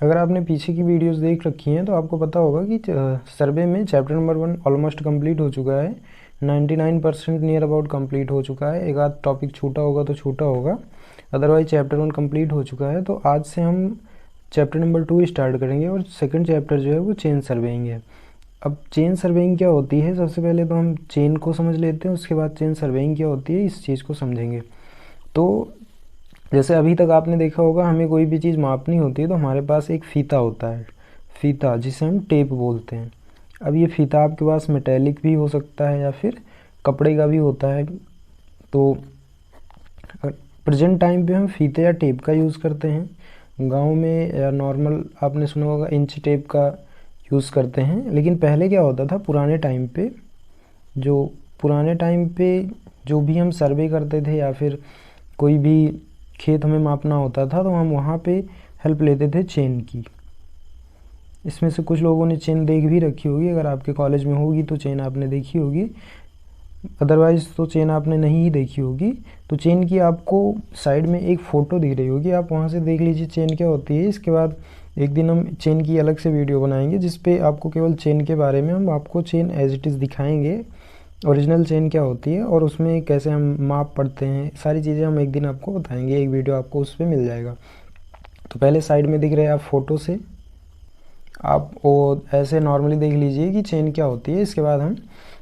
अगर आपने पीछे की वीडियोस देख रखी हैं तो आपको पता होगा कि सर्वे में चैप्टर नंबर 1 ऑलमोस्ट कंप्लीट हो चुका है। 99% नियर अबाउट कंप्लीट हो चुका है। एक आध टॉपिक छूटा होगा तो छूटा होगा, अदरवाइज चैप्टर 1 कंप्लीट हो चुका है। तो आज से हम चैप्टर नंबर 2 स्टार्ट करेंगे और सेकंड चैप्टर जो है वो चेन सर्वेइंग है। अब चेन सर्वेइंग क्या होती है, सबसे पहले तो हम चेन को समझ लेते हैं, उसके बाद चेन सर्वेइंग क्या होती है इस चीज़ को समझेंगे। तो जैसे अभी तक आपने देखा होगा, हमें कोई भी चीज़ मापनी होती है तो हमारे पास एक फ़ीता होता है, फ़ीता जिसे हम टेप बोलते हैं। अब ये फ़ीता आपके पास मेटेलिक भी हो सकता है या फिर कपड़े का भी होता है। तो प्रेजेंट टाइम पे हम फ़ीते या टेप का यूज़ करते हैं। गांव में या नॉर्मल आपने सुना होगा इंच टेप का यूज़ करते हैं। लेकिन पहले क्या होता था, पुराने टाइम पे जो भी हम सर्वे करते थे या फिर कोई भी खेत हमें मापना होता था तो हम वहाँ पे हेल्प लेते थे चेन की। इसमें से कुछ लोगों ने चेन देख भी रखी होगी, अगर आपके कॉलेज में होगी तो चेन आपने देखी होगी, अदरवाइज़ तो चेन आपने नहीं ही देखी होगी। तो चेन की आपको साइड में एक फ़ोटो दिख रही होगी, आप वहाँ से देख लीजिए चेन क्या होती है। इसके बाद एक दिन हम चेन की अलग से वीडियो बनाएंगे जिस पे आपको केवल चेन के बारे में हम आपको चेन एज इट इज़ दिखाएंगे, ओरिजिनल चेन क्या होती है और उसमें कैसे हम माप पढ़ते हैं, सारी चीज़ें हम एक दिन आपको बताएंगे। एक वीडियो आपको उस पर मिल जाएगा। तो पहले साइड में दिख रहे हैं आप फ़ोटो से, आप वो ऐसे नॉर्मली देख लीजिए कि चेन क्या होती है। इसके बाद हम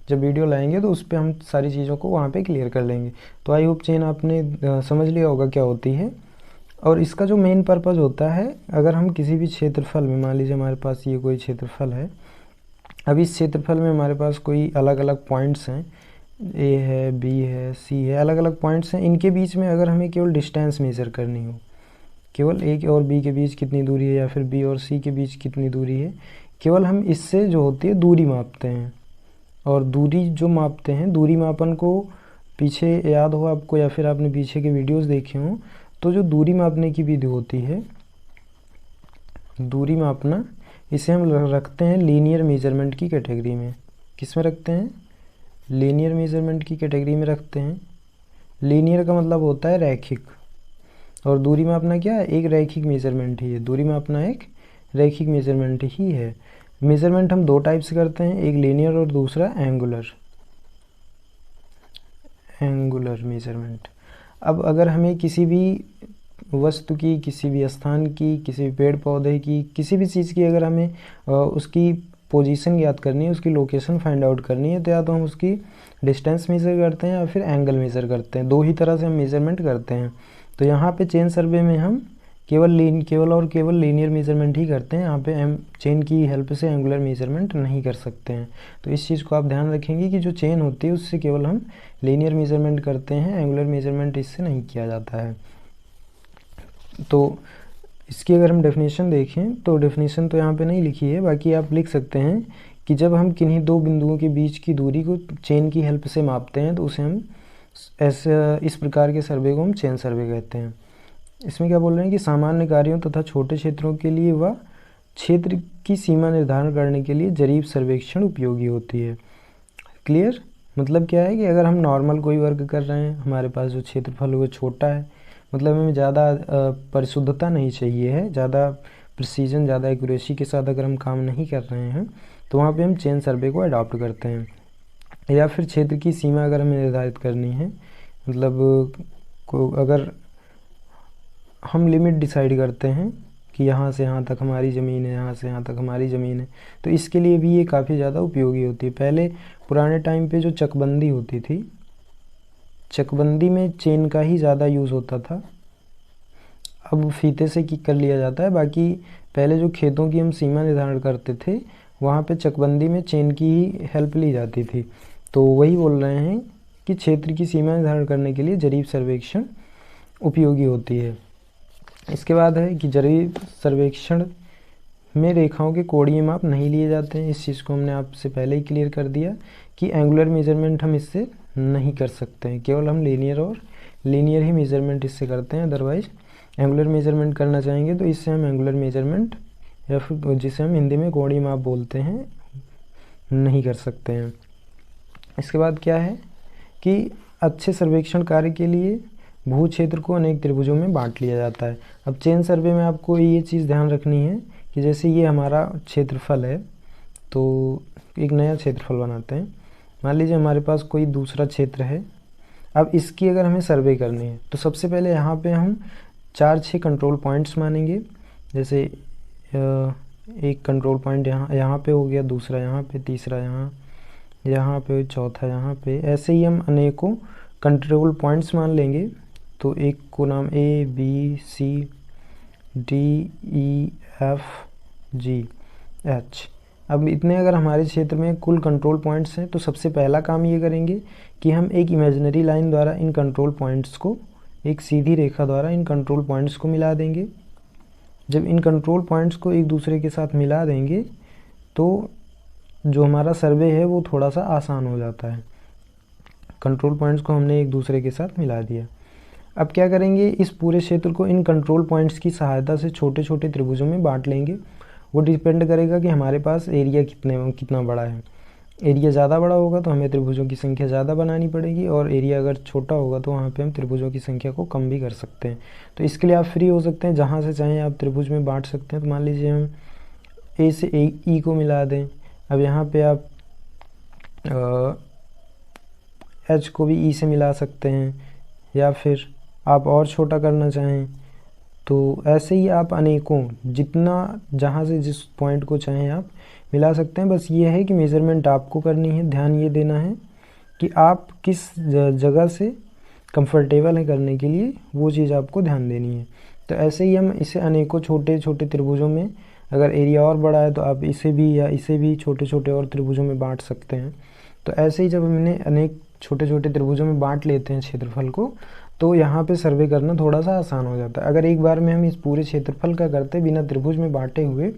जब वीडियो लाएंगे तो उस पर हम सारी चीज़ों को वहाँ पे क्लियर कर लेंगे। तो आई होप चेन आपने समझ लिया होगा क्या होती है। और इसका जो मेन पर्पज़ होता है, अगर हम किसी भी क्षेत्रफल में, मान लीजिए हमारे पास ये कोई क्षेत्रफल है, अब इस क्षेत्रफल में हमारे पास कोई अलग अलग पॉइंट्स हैं, ए है, बी है, सी है, अलग अलग पॉइंट्स हैं। इनके बीच में अगर हमें केवल डिस्टेंस मेज़र करनी हो, केवल ए और बी के बीच कितनी दूरी है या फिर बी और सी के बीच कितनी दूरी है, केवल हम इससे जो होती है दूरी मापते हैं। और दूरी जो मापते हैं, दूरी मापन को पीछे याद हो आपको या फिर आपने पीछे के वीडियोस देखे हों, तो जो दूरी मापने की विधि होती है, दूरी मापना, इसे हम रखते हैं लीनियर मेजरमेंट की कैटेगरी में। किस में रखते हैं? लीनियर मेजरमेंट की कैटेगरी में रखते हैं। लीनियर का मतलब होता है रैखिक, और दूरी मापना क्या है? एक रैखिक मेजरमेंट ही है। दूरी मापना एक रैखिक मेजरमेंट ही है। मेजरमेंट हम दो टाइप से करते हैं, एक लीनियर और दूसरा एंगुलर मेजरमेंट। अब अगर हमें किसी भी वस्तु की, किसी भी स्थान की, किसी भी पेड़ पौधे की, किसी भी चीज़ की अगर हमें उसकी पोजीशन याद करनी है, उसकी लोकेशन फाइंड आउट करनी है, तो या तो हम उसकी डिस्टेंस मेज़र करते हैं या फिर एंगल मेज़र करते हैं। दो ही तरह से हम मेज़रमेंट करते हैं। तो यहाँ पे चेन सर्वे में हम केवल लीनियर मेजरमेंट ही करते हैं। यहाँ पे हम चेन की हेल्प से एंगुलर मेजरमेंट नहीं कर सकते हैं। तो इस चीज़ को आप ध्यान रखेंगे कि जो चेन होती है उससे केवल हम लीनियर मेजरमेंट करते हैं, एंगुलर मेजरमेंट इससे नहीं किया जाता है। तो इसकी अगर हम डेफिनेशन देखें तो डेफिनेशन तो यहाँ पे नहीं लिखी है, बाकी आप लिख सकते हैं कि जब हम किन्हीं दो बिंदुओं के बीच की दूरी को चेन की हेल्प से मापते हैं तो उसे हम इस प्रकार के सर्वे को हम चेन सर्वे कहते हैं। इसमें क्या बोल रहे हैं कि सामान्य कार्यों तथा छोटे क्षेत्रों के लिए व क्षेत्र की सीमा निर्धारण करने के लिए जरीब सर्वेक्षण उपयोगी होती है। क्लियर? मतलब क्या है कि अगर हम नॉर्मल कोई वर्क कर रहे हैं, हमारे पास जो क्षेत्रफल वो छोटा है, मतलब हमें ज़्यादा परिशुद्धता नहीं चाहिए है, ज़्यादा प्रिसीजन, ज़्यादा एक्यूरेसी के साथ अगर हम काम नहीं कर रहे हैं, तो वहाँ पे हम चेन सर्वे को अडॉप्ट करते हैं। या फिर क्षेत्र की सीमा अगर हमें निर्धारित करनी है, मतलब अगर हम लिमिट डिसाइड करते हैं कि यहाँ से यहाँ तक हमारी ज़मीन है, यहाँ से यहाँ तक हमारी ज़मीन है, तो इसके लिए भी ये काफ़ी ज़्यादा उपयोगी होती है। पहले पुराने टाइम पे जो चकबंदी होती थी, चकबंदी में चेन का ही ज़्यादा यूज़ होता था। अब फीते से कर लिया जाता है। बाकी पहले जो खेतों की हम सीमा निर्धारण करते थे, वहाँ पे चकबंदी में चेन की ही हेल्प ली जाती थी। तो वही बोल रहे हैं कि क्षेत्र की सीमा निर्धारण करने के लिए जरीब सर्वेक्षण उपयोगी होती है। इसके बाद है कि जरीब सर्वेक्षण में रेखाओं के कोणीय माप नहीं लिए जाते हैं। इस चीज़ को हमने आपसे पहले ही क्लियर कर दिया कि एंगुलर मेजरमेंट हम इससे नहीं कर सकते हैं, केवल हम लीनियर ही मेजरमेंट इससे करते हैं। अदरवाइज एंगुलर मेजरमेंट करना चाहेंगे तो इससे हम एंगुलर मेजरमेंट या फिर जिसे हम हिंदी में कोणीय माप बोलते हैं, नहीं कर सकते हैं। इसके बाद क्या है कि अच्छे सर्वेक्षण कार्य के लिए भू क्षेत्र को अनेक त्रिभुजों में बांट लिया जाता है। अब चेन सर्वे में आपको ये चीज़ ध्यान रखनी है कि जैसे ये हमारा क्षेत्रफल है, तो एक नया क्षेत्रफल बनाते हैं। मान लीजिए हमारे पास कोई दूसरा क्षेत्र है। अब इसकी अगर हमें सर्वे करनी है तो सबसे पहले यहाँ पे हम 4-6 कंट्रोल पॉइंट्स मानेंगे। जैसे एक कंट्रोल पॉइंट यहाँ पे हो गया, दूसरा यहाँ पे, तीसरा यहाँ पे, चौथा यहाँ पे, ऐसे ही हम अनेकों कंट्रोल पॉइंट्स मान लेंगे। तो एक को नाम A B C D E F G H। अब इतने अगर हमारे क्षेत्र में कुल कंट्रोल पॉइंट्स हैं तो सबसे पहला काम ये करेंगे कि हम एक इमेजिनरी लाइन द्वारा इन कंट्रोल पॉइंट्स को, एक सीधी रेखा द्वारा इन कंट्रोल पॉइंट्स को मिला देंगे। जब इन कंट्रोल पॉइंट्स को एक दूसरे के साथ मिला देंगे तो जो हमारा सर्वे है वो थोड़ा सा आसान हो जाता है। कंट्रोल पॉइंट्स को हमने एक दूसरे के साथ मिला दिया। अब क्या करेंगे, इस पूरे क्षेत्र को इन कंट्रोल पॉइंट्स की सहायता से छोटे छोटे त्रिभुजों में बांट लेंगे। वो डिपेंड करेगा कि हमारे पास एरिया कितना बड़ा है। एरिया ज़्यादा बड़ा होगा तो हमें त्रिभुजों की संख्या ज़्यादा बनानी पड़ेगी, और एरिया अगर छोटा होगा तो वहाँ पे हम त्रिभुजों की संख्या को कम भी कर सकते हैं। तो इसके लिए आप फ्री हो सकते हैं, जहाँ से चाहें आप त्रिभुज में बांट सकते हैं। तो मान लीजिए हम ए से ई को मिला दें। अब यहाँ पे आप एच को भी ई से मिला सकते हैं, या फिर आप और छोटा करना चाहें तो ऐसे ही आप अनेकों, जितना जहाँ से जिस पॉइंट को चाहें आप मिला सकते हैं। बस ये है कि मेज़रमेंट आपको करनी है। ध्यान ये देना है कि आप किस जगह से कंफर्टेबल है करने के लिए, वो चीज़ आपको ध्यान देनी है। तो ऐसे ही हम इसे अनेकों छोटे छोटे त्रिभुजों में, अगर एरिया और बड़ा है तो आप इसे भी या इसे भी छोटे छोटे और त्रिभुजों में बांट सकते हैं। तो ऐसे ही जब हमने अनेक छोटे छोटे त्रिभुजों में बांट लेते हैं क्षेत्रफल को, तो यहाँ पे सर्वे करना थोड़ा सा आसान हो जाता है। अगर एक बार में हम इस पूरे क्षेत्रफल का करते बिना त्रिभुज में बांटे हुए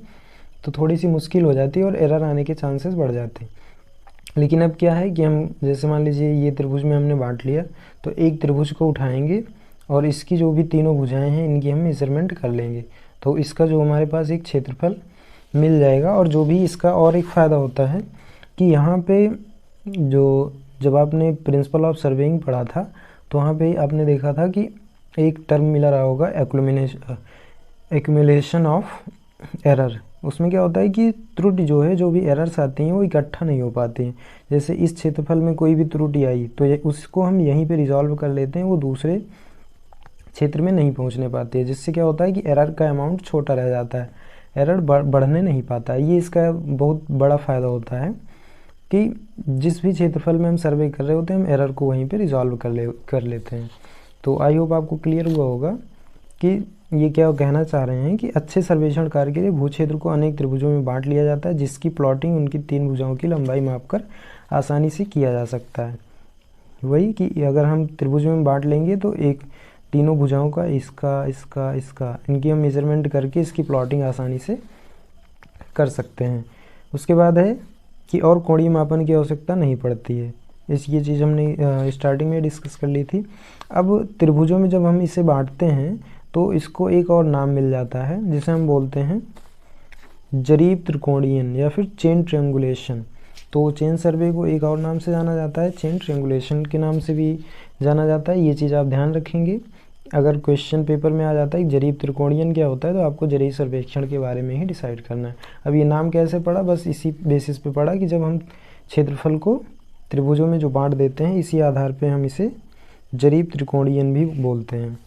तो थोड़ी सी मुश्किल हो जाती है और एरर आने के चांसेस बढ़ जाते हैं। लेकिन अब क्या है कि हम जैसे मान लीजिए ये त्रिभुज में हमने बांट लिया, तो एक त्रिभुज को उठाएंगे और इसकी जो भी तीनों भुजाएं हैं इनकी हम मेजरमेंट कर लेंगे। तो इसका जो हमारे पास एक क्षेत्रफल मिल जाएगा। और जो भी इसका और एक फ़ायदा होता है कि यहाँ पे जो जब आपने प्रिंसिपल ऑफ सर्वेइंग पढ़ा था तो वहाँ पे आपने देखा था कि एक टर्म मिला रहा होगा एक्यूमुलेशन ऑफ एरर। उसमें क्या होता है कि त्रुटि जो है, जो भी एरर्स आती हैं वो इकट्ठा नहीं हो पाती हैं। जैसे इस क्षेत्रफल में कोई भी त्रुटि आई तो उसको हम यहीं पे रिजॉल्व कर लेते हैं, वो दूसरे क्षेत्र में नहीं पहुंचने पाती है, जिससे क्या होता है कि एरर का अमाउंट छोटा रह जाता है, एरर बढ़ने नहीं पाता है। ये इसका बहुत बड़ा फ़ायदा होता है कि जिस भी क्षेत्रफल में हम सर्वे कर रहे होते हैं हम एरर को वहीं पे रिजॉल्व कर लेते हैं। तो आई होप आपको क्लियर हुआ होगा कि ये क्या कहना चाह रहे हैं कि अच्छे सर्वेक्षण कार्य के लिए भू क्षेत्र को अनेक त्रिभुजों में बांट लिया जाता है, जिसकी प्लॉटिंग उनकी तीन भुजाओं की लंबाई मापकर आसानी से किया जा सकता है। वही कि अगर हम त्रिभुज में बांट लेंगे तो एक तीनों भुजाओं का, इसका इनकी हम मेजरमेंट करके इसकी प्लॉटिंग आसानी से कर सकते हैं। उसके बाद है कि और कोणीय मापन की आवश्यकता नहीं पड़ती है। ये चीज़ हमने स्टार्टिंग में डिस्कस कर ली थी। अब त्रिभुजों में जब हम इसे बांटते हैं तो इसको एक और नाम मिल जाता है जिसे हम बोलते हैं जरीब त्रिकोणीयन या फिर चेन ट्रिएंगुलेशन। तो चेन सर्वे को एक और नाम से जाना जाता है, चेन ट्रिएंगुलेशन के नाम से भी जाना जाता है। ये चीज़ आप ध्यान रखेंगे। अगर क्वेश्चन पेपर में आ जाता है कि जरीब त्रिकोणीयन क्या होता है तो आपको जरीब सर्वेक्षण के बारे में ही डिसाइड करना है। अब ये नाम कैसे पड़ा, बस इसी बेसिस पे पड़ा कि जब हम क्षेत्रफल को त्रिभुजों में जो बांट देते हैं इसी आधार पे हम इसे जरीब त्रिकोणीयन भी बोलते हैं।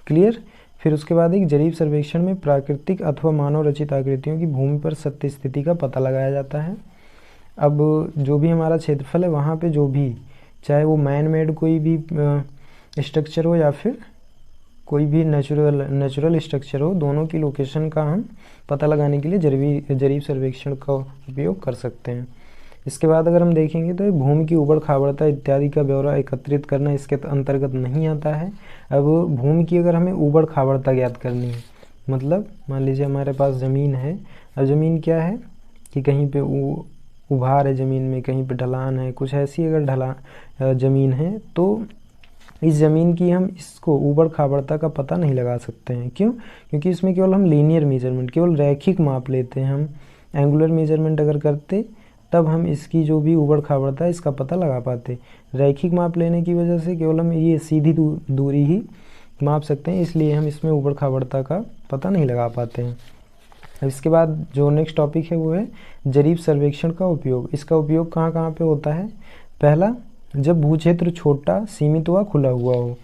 क्लियर। फिर उसके बाद एक जरीब सर्वेक्षण में प्राकृतिक अथवा मानव रचित आकृतियों की भूमि पर सत्य स्थिति का पता लगाया जाता है। अब जो भी हमारा क्षेत्रफल है वहाँ पे जो भी, चाहे वो मैन मेड कोई भी स्ट्रक्चर हो या फिर कोई भी नेचुरल स्ट्रक्चर हो, दोनों की लोकेशन का हम पता लगाने के लिए जरीब सर्वेक्षण का उपयोग कर सकते हैं। इसके बाद अगर हम देखेंगे तो भूमि की उबड़ खाबड़ता इत्यादि का ब्यौरा एकत्रित करना इसके अंतर्गत नहीं आता है। अब भूमि की अगर हमें उबड़ खाबड़ता ज्ञात करनी है, मतलब मान लीजिए हमारे पास ज़मीन है। अब ज़मीन क्या है कि कहीं पे उभार है ज़मीन में, कहीं पे ढलान है, कुछ ऐसी अगर ज़मीन है तो इस ज़मीन की हम इसको ऊबड़ खाबड़ता का पता नहीं लगा सकते हैं। क्यों? क्योंकि इसमें केवल हम लीनियर मेजरमेंट, केवल रैखिक माप लेते हैं। हम एंगुलर मेजरमेंट अगर करते तब हम इसकी जो भी ऊबड़ खाबड़ता है इसका पता लगा पाते। रैखिक माप लेने की वजह से केवल हम ये सीधी दूरी ही माप सकते हैं, इसलिए हम इसमें ऊबड़ खाबड़ता का पता नहीं लगा पाते हैं। अब इसके बाद जो नेक्स्ट टॉपिक है वो है जरीब सर्वेक्षण का उपयोग। इसका उपयोग कहाँ कहाँ पे होता है? पहला, जब भूक्षेत्र छोटा, सीमित व खुला हुआ हो,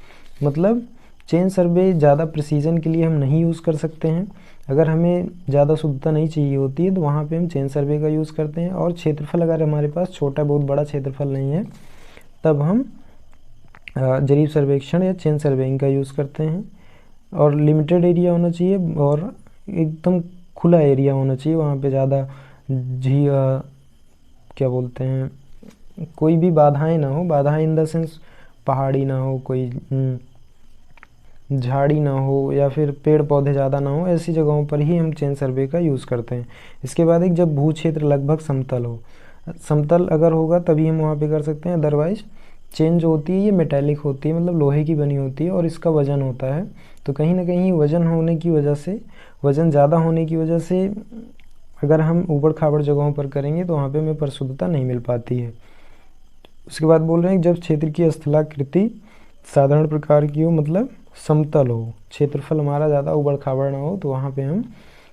मतलब चेन सर्वे ज़्यादा प्रिसीजन के लिए हम नहीं यूज़ कर सकते हैं। अगर हमें ज़्यादा शुद्धता नहीं चाहिए होती है तो वहाँ पे हम चेन सर्वे का यूज़ करते हैं। और क्षेत्रफल अगर हमारे पास छोटा, बहुत बड़ा क्षेत्रफल नहीं है, तब हम जरीब सर्वेक्षण या चेन सर्वेइंग का यूज़ करते हैं। और लिमिटेड एरिया होना चाहिए और एकदम खुला एरिया होना चाहिए, वहाँ पे ज़्यादा क्या बोलते हैं, कोई भी बाधाएं ना हो। बाधाएं इन द सेंस पहाड़ी ना हो, कोई झाड़ी ना हो, या फिर पेड़ पौधे ज़्यादा ना हो, ऐसी जगहों पर ही हम चेन सर्वे का यूज़ करते हैं। इसके बाद एक, जब भू क्षेत्र लगभग समतल हो। समतल अगर होगा तभी हम वहाँ पे कर सकते हैं, अदरवाइज चेन जो होती है ये मेटेलिक होती है, मतलब लोहे की बनी होती है और इसका वज़न होता है। तो कहीं ना कहीं वज़न होने की वजह से, वज़न ज़्यादा होने की वजह से अगर हम ऊबड़ खाबड़ जगहों पर करेंगे तो वहाँ पे हमें परिशुद्धता नहीं मिल पाती है। उसके बाद बोल रहे हैं जब क्षेत्र की स्थलाकृति साधारण प्रकार की हो, मतलब समतल हो, क्षेत्रफल हमारा ज़्यादा ऊबड़ खाबड़ ना हो, तो वहाँ पे हम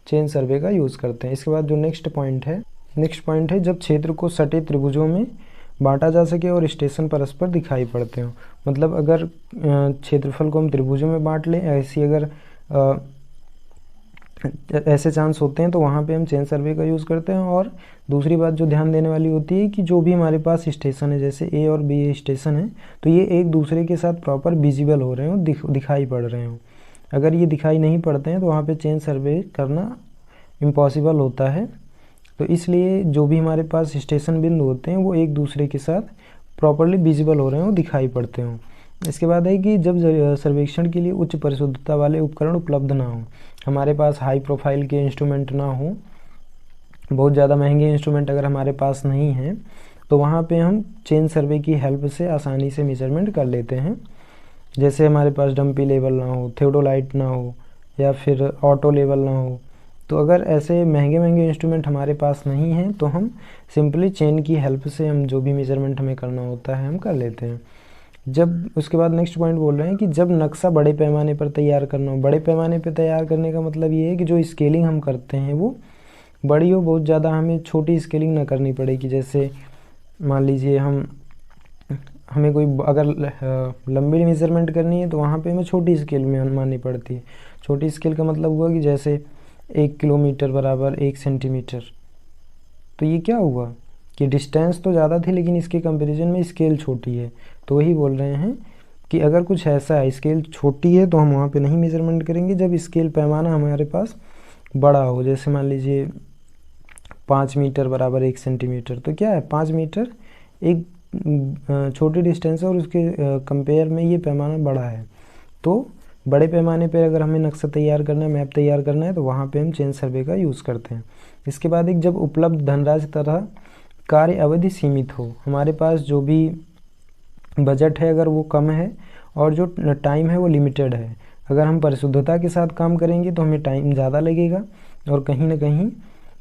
चेन सर्वे का यूज़ करते हैं। इसके बाद जो नेक्स्ट पॉइंट है जब क्षेत्र को सटे त्रिभुजों में बांटा जा सके और स्टेशन परस्पर दिखाई पड़ते हो। मतलब अगर क्षेत्रफल को हम त्रिभुजों में बांट लें, ऐसे चांस होते हैं तो वहाँ पे हम चेन सर्वे का यूज़ करते हैं। और दूसरी बात जो ध्यान देने वाली होती है कि जो भी हमारे पास स्टेशन है, जैसे ए और बी स्टेशन है, तो ये एक दूसरे के साथ प्रॉपर विजिबल हो रहे हो, दिखाई पड़ रहे हो। अगर ये दिखाई नहीं पड़ते हैं तो वहाँ पे चेन सर्वे करना इम्पॉसिबल होता है। तो इसलिए जो भी हमारे पास स्टेशन बिंदु होते हैं वो एक दूसरे के साथ प्रॉपरली विजिबल हो रहे हो, दिखाई पड़ते हो। इसके बाद है कि जब सर्वेक्षण के लिए उच्च परिशुद्धता वाले उपकरण उपलब्ध ना हो, हमारे पास हाई प्रोफाइल के इंस्ट्रूमेंट ना हो, बहुत ज़्यादा महंगे इंस्ट्रूमेंट अगर हमारे पास नहीं हैं, तो वहाँ पे हम चेन सर्वे की हेल्प से आसानी से मेजरमेंट कर लेते हैं। जैसे हमारे पास डंपी लेवल ना हो, थियोडोलाइट ना हो, या फिर ऑटो लेवल ना हो। तो अगर ऐसे महंगे इंस्ट्रूमेंट हमारे पास नहीं हैं तो हम सिंपली चेन की हेल्प से हम जो भी मेजरमेंट हमें करना होता है हम कर लेते हैं। जब उसके बाद नेक्स्ट पॉइंट बोल रहे हैं कि जब नक्शा बड़े पैमाने पर तैयार करना हो। बड़े पैमाने पर तैयार करने का मतलब ये है कि जो स्केलिंग हम करते हैं वो बड़ी हो, बहुत ज़्यादा हमें छोटी स्केलिंग ना करनी पड़ेगी। जैसे मान लीजिए हमें कोई अगर लंबी मेज़रमेंट करनी है तो वहाँ पे हमें छोटी स्केल में माननी पड़ती है। छोटी स्केल का मतलब हुआ कि जैसे 1 किलोमीटर बराबर 1 सेंटीमीटर। तो ये क्या हुआ कि डिस्टेंस तो ज़्यादा थी लेकिन इसके कंपैरिजन में स्केल छोटी है। तो वही बोल रहे हैं कि अगर कुछ ऐसा है, स्केल छोटी है, तो हम वहाँ पे नहीं मेज़रमेंट करेंगे। जब स्केल पैमाना हमारे पास बड़ा हो, जैसे मान लीजिए 5 मीटर बराबर 1 सेंटीमीटर, तो क्या है 5 मीटर एक छोटी डिस्टेंस है और उसके कंपेयर में ये पैमाना बड़ा है। तो बड़े पैमाने पर अगर हमें नक्शा तैयार करना है, मैप तैयार करना है, तो वहाँ पे हम चेन सर्वे का यूज़ करते हैं। इसके बाद एक, जब उपलब्ध धनराशि तथा कार्य अवधि सीमित हो। हमारे पास जो भी बजट है अगर वो कम है और जो टाइम है वो लिमिटेड है। अगर हम परिशुद्धता के साथ काम करेंगे तो हमें टाइम ज़्यादा लगेगा और कहीं ना कहीं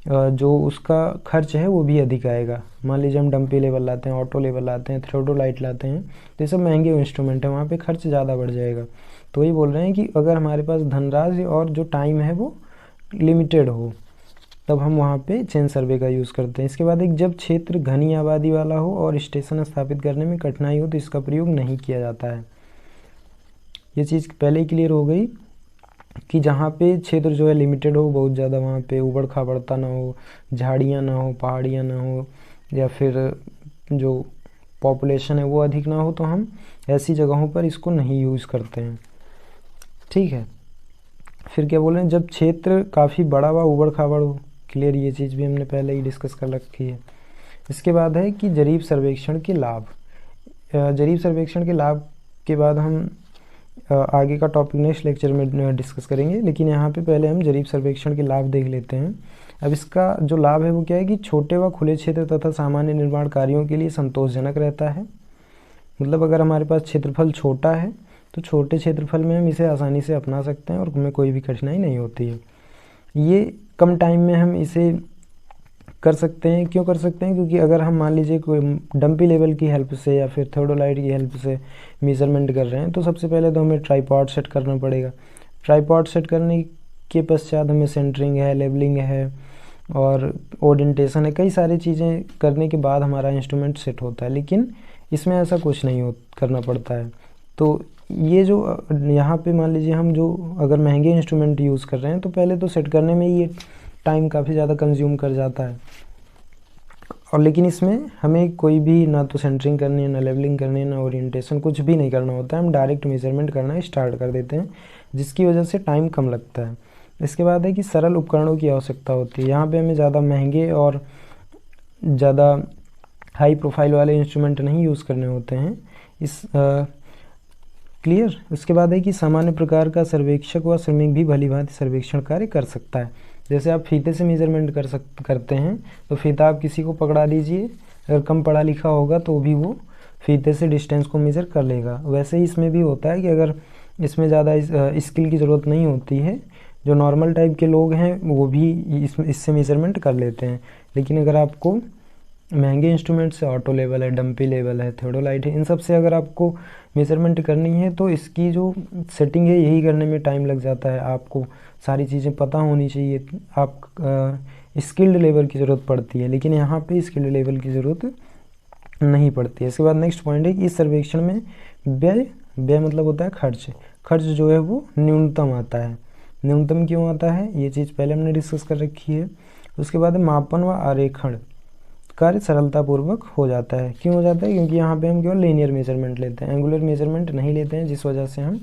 जो उसका खर्च है वो भी अधिक आएगा। मान लीजिए हम डंपी लेवल लाते हैं, ऑटो लेवल लाते हैं, थियोडोलाइट लाते हैं, तो ये सब महंगे इंस्ट्रूमेंट है, वहाँ पे खर्च ज़्यादा बढ़ जाएगा। तो वही बोल रहे हैं कि अगर हमारे पास धनराशि और जो टाइम है वो लिमिटेड हो, तब हम वहाँ पे चेन सर्वे का यूज़ करते हैं। इसके बाद एक, जब क्षेत्र घनी आबादी वाला हो और स्टेशन स्थापित करने में कठिनाई हो तो इसका प्रयोग नहीं किया जाता है। ये चीज़ पहले ही क्लियर हो गई कि जहाँ पे क्षेत्र जो है लिमिटेड हो, बहुत ज़्यादा वहाँ पे ऊबड़ खाबड़ता ना हो, झाड़ियाँ ना हो, पहाड़ियाँ ना हो, या फिर जो पॉपुलेशन है वो अधिक ना हो, तो हम ऐसी जगहों पर इसको नहीं यूज़ करते हैं। ठीक है। फिर क्या बोल रहे हैं, जब क्षेत्र काफ़ी बड़ा व ऊबड़ खाबड़ हो। क्लियर, ये चीज़ भी हमने पहले ही डिस्कस कर रखी है। इसके बाद है कि जरीब सर्वेक्षण के लाभ। जरीब सर्वेक्षण के लाभ के बाद हम आगे का टॉपिक नेक्स्ट लेक्चर में डिस्कस करेंगे, लेकिन यहाँ पे पहले हम जरीब सर्वेक्षण के लाभ देख लेते हैं। अब इसका जो लाभ है वो क्या है कि छोटे व खुले क्षेत्र तथा सामान्य निर्माण कार्यों के लिए संतोषजनक रहता है। मतलब अगर हमारे पास क्षेत्रफल छोटा है तो छोटे क्षेत्रफल में हम इसे आसानी से अपना सकते हैं और हमें कोई भी कठिनाई नहीं होती है। ये कम टाइम में हम इसे कर सकते हैं। क्यों कर सकते हैं? क्योंकि अगर हम मान लीजिए कोई डंपी लेवल की हेल्प से या फिर थर्डोलाइट की हेल्प से मेज़रमेंट कर रहे हैं, तो सबसे पहले तो हमें ट्राइपॉड सेट करना पड़ेगा। ट्राइपॉड सेट करने के पश्चात हमें सेंटरिंग है, लेवलिंग है और ओरिएंटेशन है, कई सारी चीज़ें करने के बाद हमारा इंस्ट्रूमेंट सेट होता है। लेकिन इसमें ऐसा कुछ नहीं करना पड़ता है। तो ये जो यहाँ पे मान लीजिए हम जो अगर महंगे इंस्ट्रूमेंट यूज़ कर रहे हैं, तो पहले तो सेट करने में ये टाइम काफ़ी ज़्यादा कंज्यूम कर जाता है। और लेकिन इसमें हमें कोई भी ना तो सेंटरिंग करनी है, ना लेवलिंग करनी है, ना ओरिएंटेशन, कुछ भी नहीं करना होता है। हम डायरेक्ट मेजरमेंट करना स्टार्ट कर देते हैं, जिसकी वजह से टाइम कम लगता है। इसके बाद है कि सरल उपकरणों की आवश्यकता होती है। यहाँ पे हमें ज़्यादा महंगे और ज़्यादा हाई प्रोफाइल वाले इंस्ट्रूमेंट नहीं यूज़ करने होते हैं। क्लियर। उसके बाद है कि सामान्य प्रकार का सर्वेक्षक व श्रमिक भी भली भांति सर्वेक्षण कार्य कर सकता है। जैसे आप फीते से मेजरमेंट करते हैं, तो फीता आप किसी को पकड़ा दीजिए, अगर कम पढ़ा लिखा होगा तो भी वो फीते से डिस्टेंस को मेज़र कर लेगा। वैसे ही इसमें भी होता है कि अगर इसमें ज़्यादा स्किल की ज़रूरत नहीं होती है, जो नॉर्मल टाइप के लोग हैं वो भी इससे मेज़रमेंट कर लेते हैं। लेकिन अगर आपको महंगे इंस्ट्रूमेंट से, ऑटो लेवल है, डंपी लेवल है, थर्डोलाइट है, इन सब से अगर आपको मेज़रमेंट करनी है, तो इसकी जो सेटिंग है यही करने में टाइम लग जाता है। आपको सारी चीज़ें पता होनी चाहिए। आप स्किल्ड लेवल की ज़रूरत पड़ती है, लेकिन यहाँ पे स्किल्ड लेवल की ज़रूरत नहीं पड़ती है। इसके बाद नेक्स्ट पॉइंट है कि इस सर्वेक्षण में व्यय मतलब होता है खर्च जो है वो न्यूनतम आता है। न्यूनतम क्यों आता है, ये चीज़ पहले हमने डिस्कस कर रखी है। उसके बाद मापन व आरेखण कार्य सरलतापूर्वक हो जाता है। क्यों हो जाता है? क्योंकि यहाँ पे हम केवल लीनियर मेजरमेंट लेते हैं, एंगुलर मेजरमेंट नहीं लेते हैं, जिस वजह से हम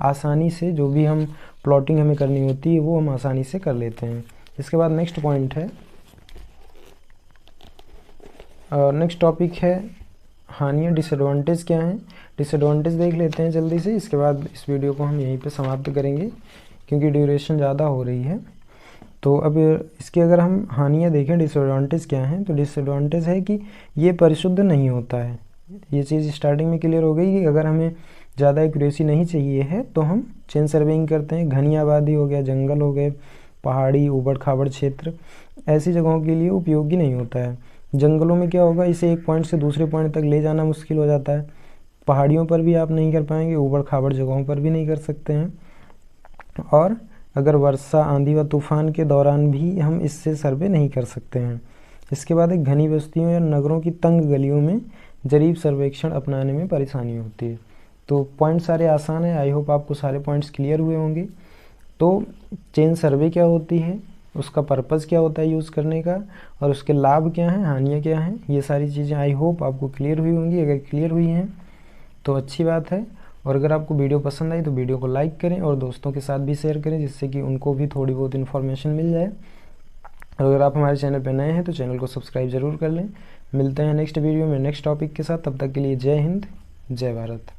आसानी से जो भी हम प्लॉटिंग हमें करनी होती है वो हम आसानी से कर लेते हैं। इसके बाद नेक्स्ट पॉइंट है, नेक्स्ट टॉपिक है हानियाँ, डिसएडवांटेज क्या हैं। डिसएडवांटेज देख लेते हैं जल्दी से, इसके बाद इस वीडियो को हम यहीं पे समाप्त करेंगे क्योंकि ड्यूरेशन ज़्यादा हो रही है। तो अब इसके अगर हम हानियाँ देखें, डिसएडवांटेज क्या हैं, तो डिसएडवांटेज है कि ये परिशुद्ध नहीं होता है। ये चीज़ स्टार्टिंग में क्लियर हो गई कि अगर हमें ज़्यादा एक्यूरेसी नहीं चाहिए है तो हम चेन सर्वेइंग करते हैं। घनी आबादी हो गया, जंगल हो गए, पहाड़ी ऊबड़ खाबड़ क्षेत्र, ऐसी जगहों के लिए उपयोगी नहीं होता है। जंगलों में क्या होगा, इसे एक पॉइंट से दूसरे पॉइंट तक ले जाना मुश्किल हो जाता है। पहाड़ियों पर भी आप नहीं कर पाएंगे, ऊबड़ खाबड़ जगहों पर भी नहीं कर सकते हैं। और अगर वर्षा, आंधी व तूफान के दौरान भी हम इससे सर्वे नहीं कर सकते हैं। इसके बाद एक घनी बस्तियों या नगरों की तंग गलियों में जरीब सर्वेक्षण अपनाने में परेशानी होती है। तो पॉइंट सारे आसान है, आई होप आपको सारे पॉइंट्स क्लियर हुए होंगे। तो चेन सर्वे क्या होती है, उसका पर्पज़ क्या होता है यूज़ करने का, और उसके लाभ क्या हैं, हानियाँ क्या हैं, ये सारी चीज़ें आई होप आपको क्लियर हुई होंगी। अगर क्लियर हुई हैं तो अच्छी बात है, और अगर आपको वीडियो पसंद आई तो वीडियो को लाइक करें और दोस्तों के साथ भी शेयर करें, जिससे कि उनको भी थोड़ी बहुत इन्फॉर्मेशन मिल जाए। और अगर आप हमारे चैनल पर नए हैं तो चैनल को सब्सक्राइब ज़रूर कर लें। मिलते हैं नेक्स्ट वीडियो में नेक्स्ट टॉपिक के साथ, तब तक के लिए जय हिंद, जय भारत।